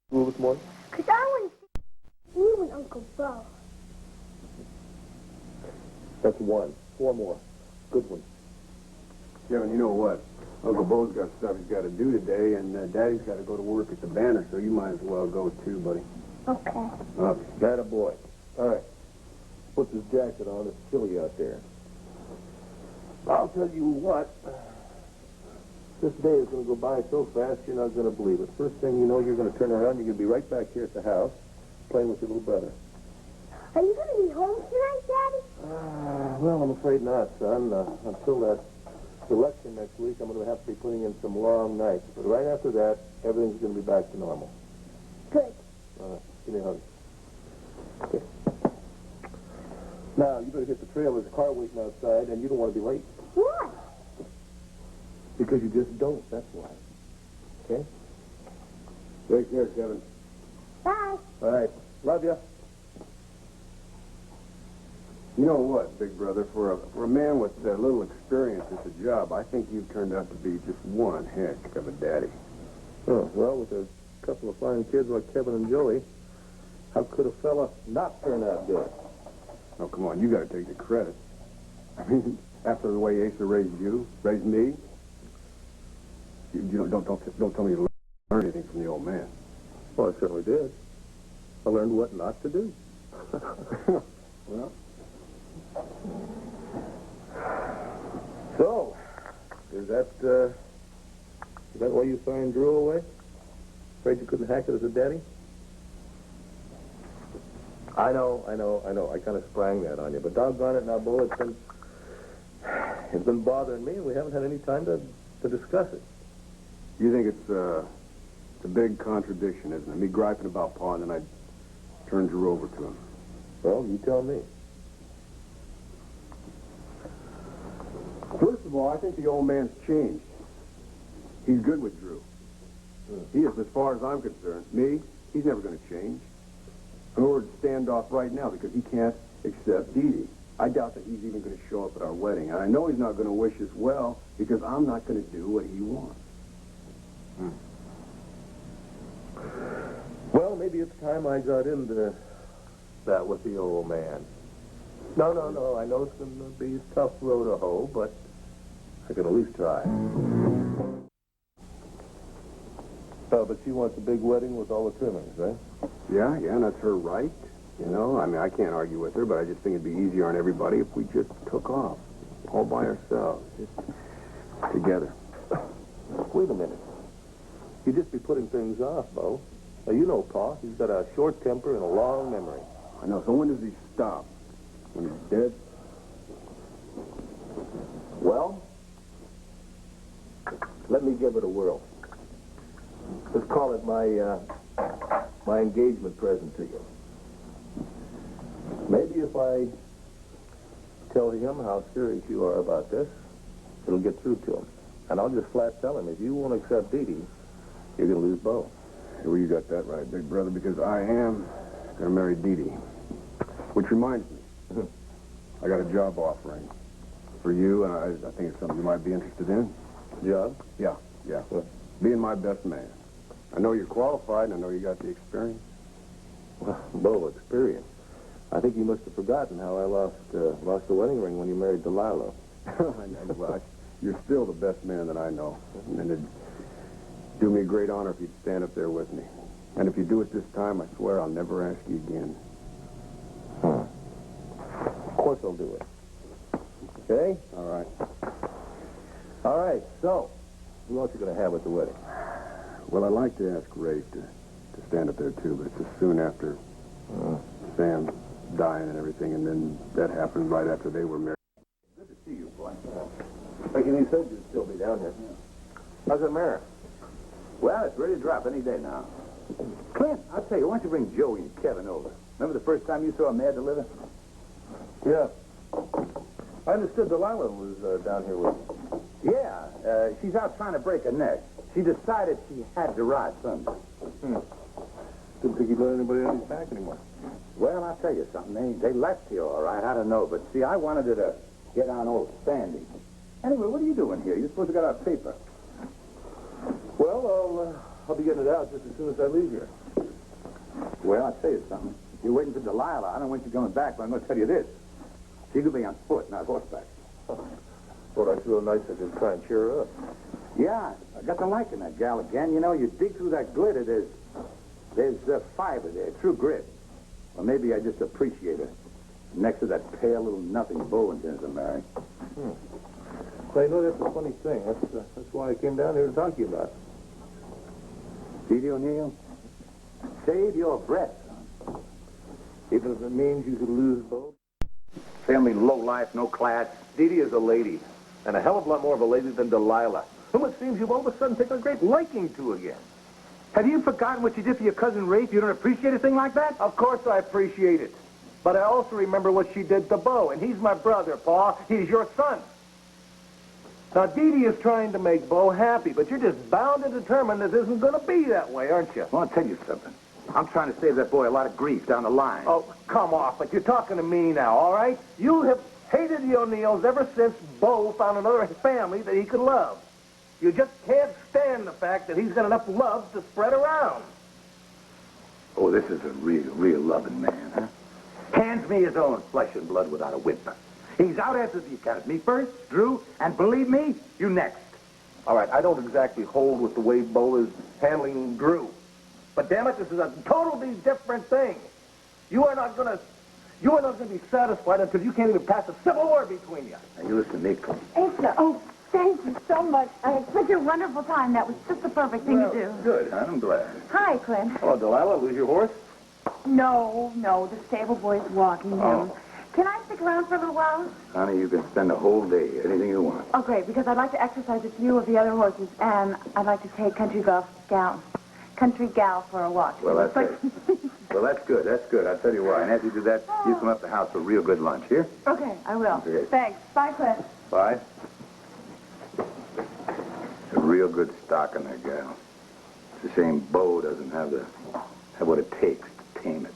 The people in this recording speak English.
School this morning? Because I want to see you and Uncle Bo. That's one. 4 more. Good one. Kevin, you know what? Uncle Bo's got stuff he's got to do today, and Daddy's got to go to work at the Banner, so you might as well go too, buddy. Okay. That a boy. All right. Put this jacket on. It's chilly out there. I'll tell you what. This day is going to go by so fast you're not going to believe it. First thing you know, you're going to turn around, you're going to be right back here at the house playing with your little brother. Are you going to be home tonight, Daddy? Well, I'm afraid not, son. Until that election next week, I'm going to have to be putting in some long nights. But right after that, everything's going to be back to normal. Good. Give me a hug. Okay. Now, you better hit the trail. There's a car waiting outside, and you don't want to be late. What? Because you just don't, that's why. Okay? Take care, Kevin. Bye. All right. Love you. You know what, big brother? For a man with little experience at the job, I think you've turned out to be just one heck of a daddy. Oh, well, with a couple of fine kids like Kevin and Joey, how could a fella not turn out good? Oh, come on, you got to take the credit. I mean, after the way Asa raised me, you don't tell me to learn anything from the old man. Well, I certainly did. I learned what not to do. Well, so, is that why you signed Drew away? Afraid you couldn't hack it as a daddy? I know. I kind of sprang that on you. But doggone it now, Bo, it's been bothering me, and we haven't had any time to discuss it. you think it's a big contradiction, isn't it? Me griping about Pa, and then I turn Drew over to him. Well, you tell me. First of all, I think the old man's changed. He's good with Drew. He is, as far as I'm concerned. Me, he's never going to change. And we're at standoff right now because he can't accept Dee Dee. I doubt that he's even going to show up at our wedding. And I know he's not going to wish us well because I'm not going to do what he wants. Well, maybe it's time I got into that with the old man. No. I know it's going to be a tough row to hoe, but I can at least try. But she wants a big wedding with all the trimmings, right? Yeah, and that's her right. You know, I mean, I can't argue with her, but I just think it'd be easier on everybody if we just took off. All by ourselves. Just together. Wait a minute. You'd just be putting things off, Bo. Now, you know Pa. He's got a short temper and a long memory. I know. So when does he stop? When he's dead? Well, let me give it a whirl. Let's call it my engagement present to you. Maybe if I tell him how serious you are about this, it'll get through to him. And I'll just flat tell him, if you won't accept Dee Dee, you're going to lose Bo. Well, you got that right, big brother, because I am going to marry Dee Dee. Which reminds me, I got a job offering for you, and I think it's something you might be interested in. Job? Yeah. What? Being my best man. I know you're qualified, and I know you got the experience. Well, Bo, experience. I think you must have forgotten how I lost the wedding ring when you married Delilah. I know, but you're still the best man that I know. And it'd do me a great honor if you'd stand up there with me. And if you do it this time, I swear I'll never ask you again. Of course I'll do it. Okay? All right. All right, so, who else are you going to have at the wedding? Well, I'd like to ask Ray to stand up there, too, but it's just soon after Sam dying and everything, and then that happened right after they were married. Good to see you, boy. Like you said, you'd still be down here. How's the mare? Well, it's ready to drop any day now. Clint, I'll tell you, why don't you bring Joey and Kevin over? Remember the first time you saw a mare deliver? Yeah. I understood Delilah was down here with you. Yeah, she's out trying to break a neck. She decided she had to ride Sunday. Didn't think you'd let anybody on his back anymore. Well, I'll tell you something. They left here all right. I don't know. But, see, I wanted her to get on old Sandy. Anyway, what are you doing here? You're supposed to get our paper. Well, I'll be getting it out just as soon as I leave here. Well, I'll tell you something. If you're waiting for Delilah, I don't want you coming back, but I'm going to tell you this. She could be on foot, not horseback. Thought I'd feel nice if I could try and cheer her up. Yeah, I got to liking that gal again. You know, you dig through that glitter, there's fiber there, true grit. Or maybe I just appreciate her. Next to that pale little nothing Bo intends to marry. Well, you know, that's a funny thing. That's why I came down here to talk to you about it. Didi O'Neill, save your breath, son. Even if it means you could lose both. Family low life, no class. Didi is a lady, and a hell of a lot more of a lady than Delilah, whom it seems you've all of a sudden taken a great liking to again. Have you forgotten what you did for your cousin Rafe? You don't appreciate a thing like that? Of course I appreciate it. But I also remember what she did to Bo, and he's my brother, Pa. He's your son. Now, Didi is trying to make Bo happy, but you're just bound and determined this isn't going to be that way, aren't you? Well, I'll tell you something. I'm trying to save that boy a lot of grief down the line. Oh, come off it. You're talking to me now, all right? You have hated the O'Neills ever since Bo found another family that he could love. You just can't stand the fact that he's got enough love to spread around. Oh, this is a real loving man, huh? Hands me his own flesh and blood without a whimper. He's out after the account. Me first, Drew, and believe me, you next. All right, I don't exactly hold with the way Bo is handling Drew. But damn it, this is a totally different thing. You are not going to be satisfied until you can't even pass a civil war between you. Now, you listen to me, Clint. Asa, oh, thank you so much. I had such a wonderful time. That was just the perfect thing to do. Good, huh? I'm glad. Hi, Clint. Hello, Delilah. Lose your horse? No, the stable boy's walking him. Oh. Can I stick around for a little while? Honey, you can spend the whole day, anything you want. Oh, great, because I'd like to exercise a few of the other horses, and I'd like to take Country Gal for a walk. Well, that's it. Well, that's good. I'll tell you why. And after you do that, you come up to the house for a real good lunch, here? Okay, I will. Okay. Thanks. Bye, Clint. Bye. A real good stock in that gal. It's a shame Bo doesn't have what it takes to tame it.